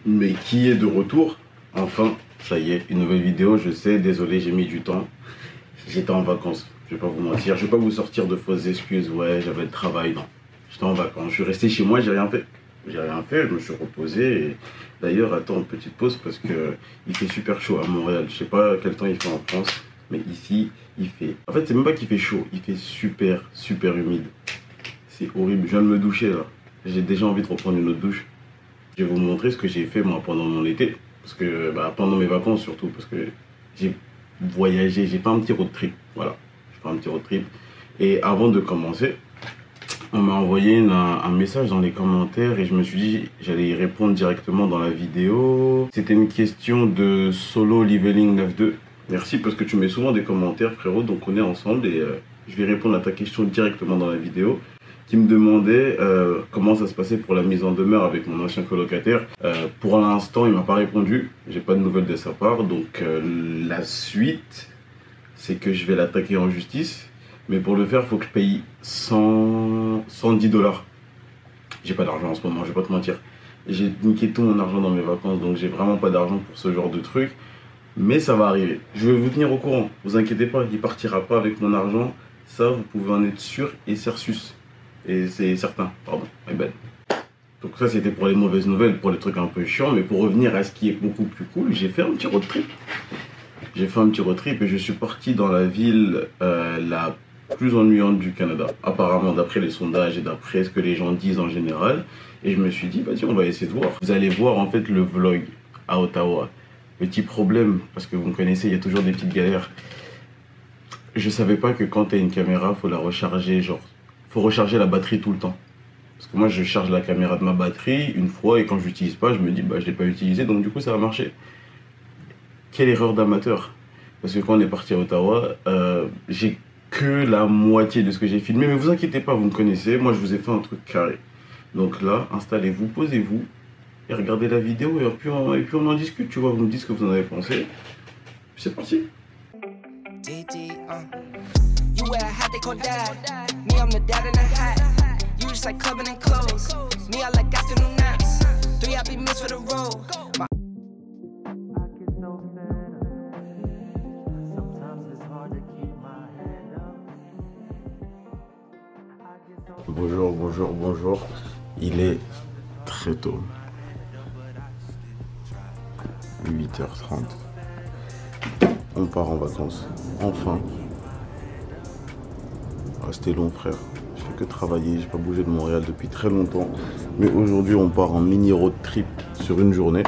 mais qui est de retour. Enfin, ça y est, une nouvelle vidéo, je sais, désolé, j'ai mis du temps. J'étais en vacances, je vais pas vous mentir, je vais pas vous sortir de fausses excuses, ouais, j'avais le travail, non. J'étais en vacances, je suis resté chez moi, j'ai rien fait. J'ai rien fait, je me suis reposé. Et d'ailleurs, attends une petite pause parce que il fait super chaud à Montréal. Je sais pas quel temps il fait en France, mais ici, il fait... En fait, c'est même pas qu'il fait chaud, il fait super, super humide. C'est horrible, je viens de me doucher là. J'ai déjà envie de reprendre une autre douche. Je vais vous montrer ce que j'ai fait moi pendant mon été. Parce que, pendant mes vacances surtout, parce que j'ai voyagé, j'ai fait un petit road trip. Voilà, j'ai fait un petit road trip. Et avant de commencer, on m'a envoyé un message dans les commentaires et je me suis dit j'allais y répondre directement dans la vidéo. C'était une question de Solo Leveling 92. Merci parce que tu mets souvent des commentaires frérot, donc on est ensemble et je vais répondre à ta question directement dans la vidéo. Qui me demandait comment ça se passait pour la mise en demeure avec mon ancien colocataire. Pour l'instant, il m'a pas répondu. J'ai pas de nouvelles de sa part. Donc la suite, c'est que je vais l'attaquer en justice. Mais pour le faire, il faut que je paye 110 $. J'ai pas d'argent en ce moment, je vais pas te mentir. J'ai niqué tout mon argent dans mes vacances, donc j'ai vraiment pas d'argent pour ce genre de truc. Mais ça va arriver. Je vais vous tenir au courant. Vous inquiétez pas, il partira pas avec mon argent. Ça, vous pouvez en être sûr et certus. Et c'est certain, pardon, my bad. Donc ça c'était pour les mauvaises nouvelles, pour les trucs un peu chiants, mais pour revenir à ce qui est beaucoup plus cool, j'ai fait un petit road trip. J'ai fait un petit road trip et je suis parti dans la ville la plus ennuyante du Canada, apparemment d'après les sondages et d'après ce que les gens disent en général. Et je me suis dit, vas-y on va essayer de voir. Vous allez voir en fait le vlog à Ottawa. Petit problème, parce que vous me connaissez, il y a toujours des petites galères. Je savais pas que quand tu as une caméra, faut la recharger genre... Faut recharger la batterie tout le temps. Parce que moi, je charge la caméra de ma batterie une fois et quand je l'utilise pas, je me dis, je l'ai pas utilisé, donc du coup, ça va marcher. Quelle erreur d'amateur. Parce que quand on est parti à Ottawa, j'ai que la moitié de ce que j'ai filmé. Mais vous inquiétez pas, vous me connaissez. Moi, je vous ai fait un truc carré. Donc là, installez-vous, posez-vous et regardez la vidéo et puis on en discute, tu vois. Vous me dites ce que vous en avez pensé. C'est parti. You wear a hat they call dad. Me, I'm the dad in a hat. You just like clubbing and clothes. Me, I like afternoon naps. 3 happy meals for the road. Bonjour, bonjour, bonjour. Il est très tôt. 8h30. On part en vacances. Enfin. C'était long frère, je fais que travailler, j'ai pas bougé de Montréal depuis très longtemps. Mais aujourd'hui on part en mini road trip sur une journée.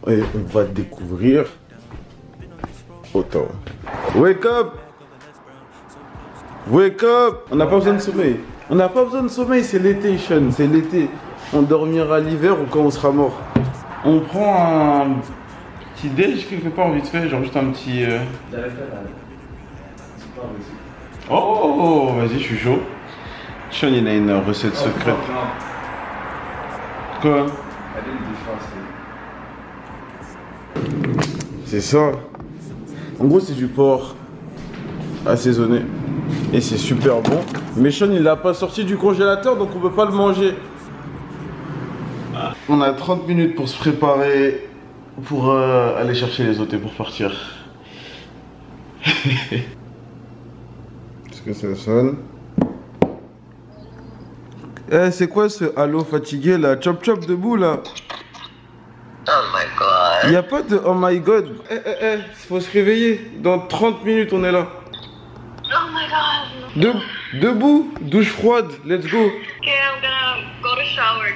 Et on va découvrir Ottawa. Wake up! Wake up! On n'a pas besoin de sommeil. On n'a pas besoin de sommeil, c'est l'été Sean, c'est l'été. On dormira l'hiver ou quand on sera mort. On prend un petit déj quelque part vite fait, genre juste un petit... Oh, vas-y, je suis chaud. Sean, il a une recette secrète. Quoi? C'est ça. En gros, c'est du porc assaisonné. Et c'est super bon. Mais Sean, il l'a pas sorti du congélateur, donc on peut pas le manger. On a 30 minutes pour se préparer pour aller chercher les autres et pour partir. Que ça sonne. Eh, c'est quoi ce halo fatigué là? Chop chop debout là. Oh my god. Y a pas de oh my god. Faut se réveiller. Dans 30 minutes on est là. Oh my god. Debout, douche froide, let's go. Okay, I'm gonna go to shower.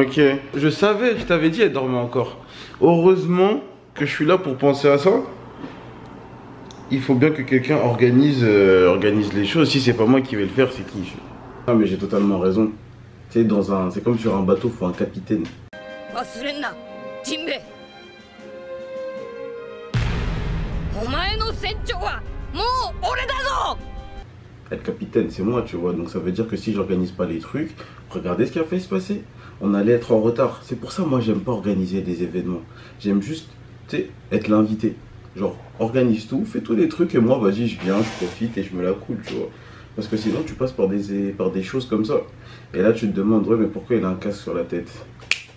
Ok. Je savais, je t'avais dit, elle dormait encore. Heureusement que je suis là pour penser à ça. Il faut bien que quelqu'un organise les choses. Si c'est pas moi qui vais le faire, c'est qui? Ah mais j'ai totalement raison. Tu sais, c'est comme sur un bateau, il faut un capitaine. Être capitaine, c'est moi, tu vois. Donc ça veut dire que si j'organise pas les trucs, regardez ce qui a failli se passer. On allait être en retard. C'est pour ça, moi, j'aime pas organiser des événements. J'aime juste, tu sais, être l'invité. Genre, organise tout, fais tous les trucs et moi, vas-y, je viens, je profite et je me la coule, tu vois. Parce que sinon, tu passes par des choses comme ça. Et là, tu te demandes, ouais, mais pourquoi il a un casque sur la tête?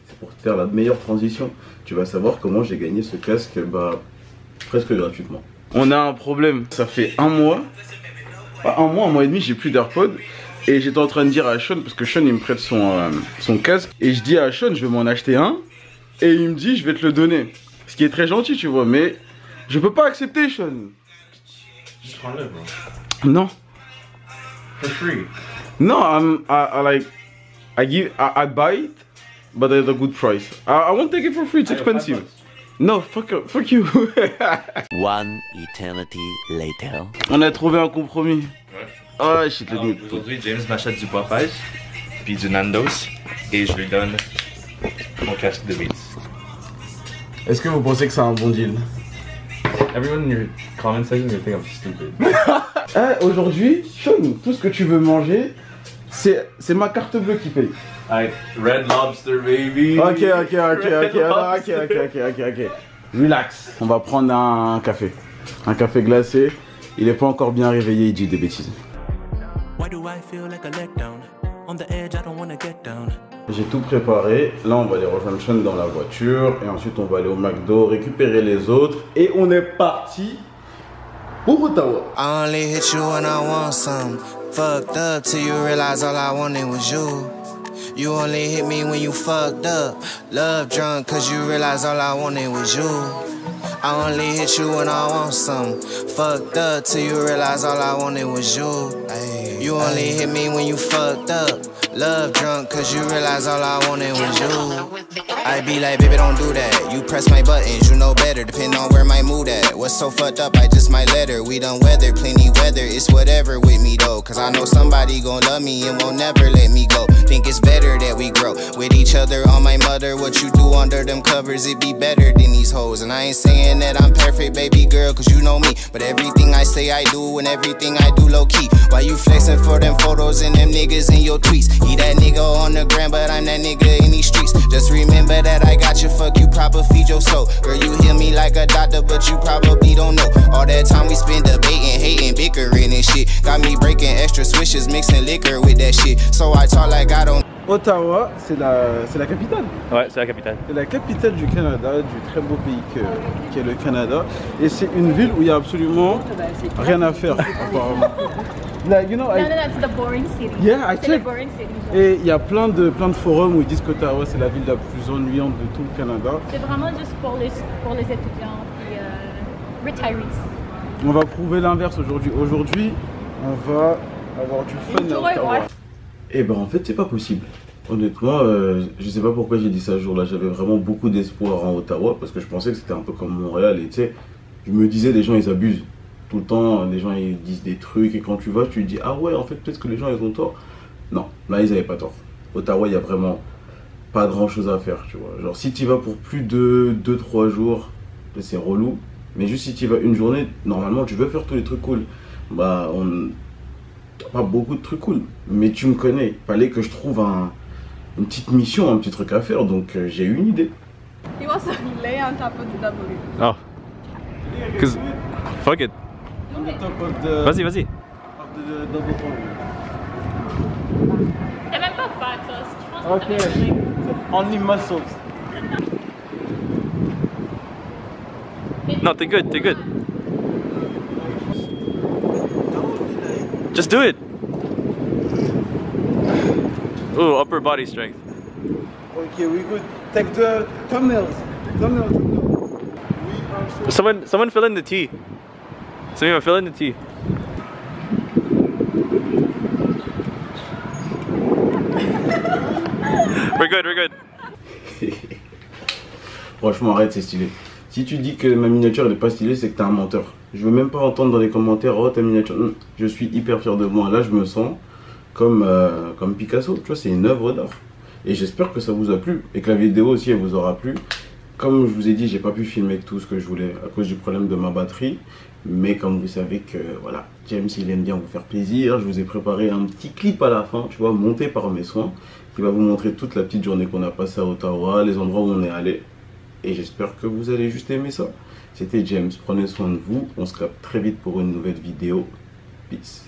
C'est pour faire la meilleure transition. Tu vas savoir comment j'ai gagné ce casque presque gratuitement. On a un problème, ça fait un mois et demi, j'ai plus d'AirPods. Et j'étais en train de dire à Sean, parce que Sean il me prête son casque, et je dis à Sean, je vais m'en acheter un, et il me dit, je vais te le donner. Ce qui est très gentil, tu vois, mais je peux pas accepter, Sean. Just prends-le, bro. Non. For free. No, I buy it, but at a good price. I won't take it for free, it's expensive. No, fuck you. One eternity later. On a trouvé un compromis. Ouais. Oh shit, aujourd'hui, James m'achète du Popeyes, puis du Nando's, et je lui donne mon casque de Beats. Est-ce que vous pensez que c'est un bon deal? Everyone in your comment section will think I'm stupid. Aujourd'hui, Sean, tout ce que tu veux manger, c'est ma carte bleue qui paye. Red Lobster, baby. Ok. Relax. On va prendre un café. Un café glacé. Il est pas encore bien réveillé, il dit des bêtises. J'ai tout préparé. Là, on va aller rejoindre Sean dans la voiture. Et ensuite, on va aller au McDo, récupérer les autres. Et on est parti pour Ottawa. I only hit you when I want some. Fucked up till you realize all I wanted was you. You only hit me when you fucked up. Love drunk cause you realize all I wanted was you. I only hit you when I want some. Fucked up till you realize all I wanted was you. You only hit me when you fucked up. Love drunk cause you realize all I wanted was you. I be like, baby, don't do that. You press my buttons, you know better, depending on where my mood at. What's so fucked up, I just might let her. We done weather, plenty weather, it's whatever with me though. Cause I know somebody gon' love me and won't never let me go. Think it's better that we grow with each other. On my mother, what you do under them covers, it be better than these hoes. And I ain't saying that I'm perfect, baby girl, cause you know me. But everything I say I do and everything I do low key. Why you flexing for them photos and them niggas in your tweets? He that nigga on the gram, but I'm that nigga in these streets. Just remember that I got you, fuck you, proper feed your soul. Girl, you hear me like a doctor, but you probably don't know. All that time we spend debating, hating, bickering and shit. Got me breaking extra swishes, mixing liquor with that shit. So I talk like I don't. Ottawa, c'est la capitale. Ouais, c'est la capitale. C'est la capitale du Canada, du très beau pays qu'est le Canada. Et c'est une ville où il n'y a absolument rien à faire, apparemment. Like, you know, no, it's the boring city. Yeah, I checked. Boring city. Et il y a plein de forums où ils disent qu'Ottawa c'est la ville la plus ennuyante de tout le Canada. C'est vraiment juste pour les étudiants et retirees. On va prouver l'inverse aujourd'hui. Aujourd'hui, on va avoir du fun à Ottawa. Et ben en fait c'est pas possible. Honnêtement, je sais pas pourquoi j'ai dit ça ce jour-là. J'avais vraiment beaucoup d'espoir en Ottawa parce que je pensais que c'était un peu comme Montréal. Et tu sais, je me disais les gens ils abusent. Tout le temps, les gens ils disent des trucs et quand tu vas, tu te dis ah ouais, en fait peut-être que les gens ils ont tort. Non, là ils avaient pas tort. Ottawa, il y a vraiment pas grand chose à faire, tu vois. Genre si tu y vas pour plus de 2-3 jours, c'est relou. Mais juste si tu y vas une journée, normalement tu veux faire tous les trucs cool. Bah pas beaucoup de trucs cool. Mais tu me connais, fallait que je trouve une petite mission, un petit truc à faire. Donc j'ai eu une idée. He wants to lay on top of the W. Oh. Cause fuck it. Vas-y. T'es même pas fat, ça. Je pense que Ok. Only muscles. No, t'es good. Just do it. Ooh, upper body strength. Okay, we could take the thumbnails. Someone fill in the tea. Someone fill in the tea. We're good. Franchement, arrête, c'est stylé. Si tu dis que ma miniature elle est pas stylée, c'est que t'es un menteur. Je veux même pas entendre dans les commentaires, oh ta miniature. Je suis hyper fier de moi. Là, je me sens comme Picasso. Tu vois, c'est une œuvre d'art. Et j'espère que ça vous a plu et que la vidéo aussi elle vous aura plu. Comme je vous ai dit, j'ai pas pu filmer tout ce que je voulais à cause du problème de ma batterie. Mais comme vous savez que voilà, James il aime bien vous faire plaisir, je vous ai préparé un petit clip à la fin, tu vois, monté par mes soins, qui va vous montrer toute la petite journée qu'on a passée à Ottawa, les endroits où on est allé. Et j'espère que vous allez juste aimer ça. C'était James, prenez soin de vous, on se capte très vite pour une nouvelle vidéo. Peace.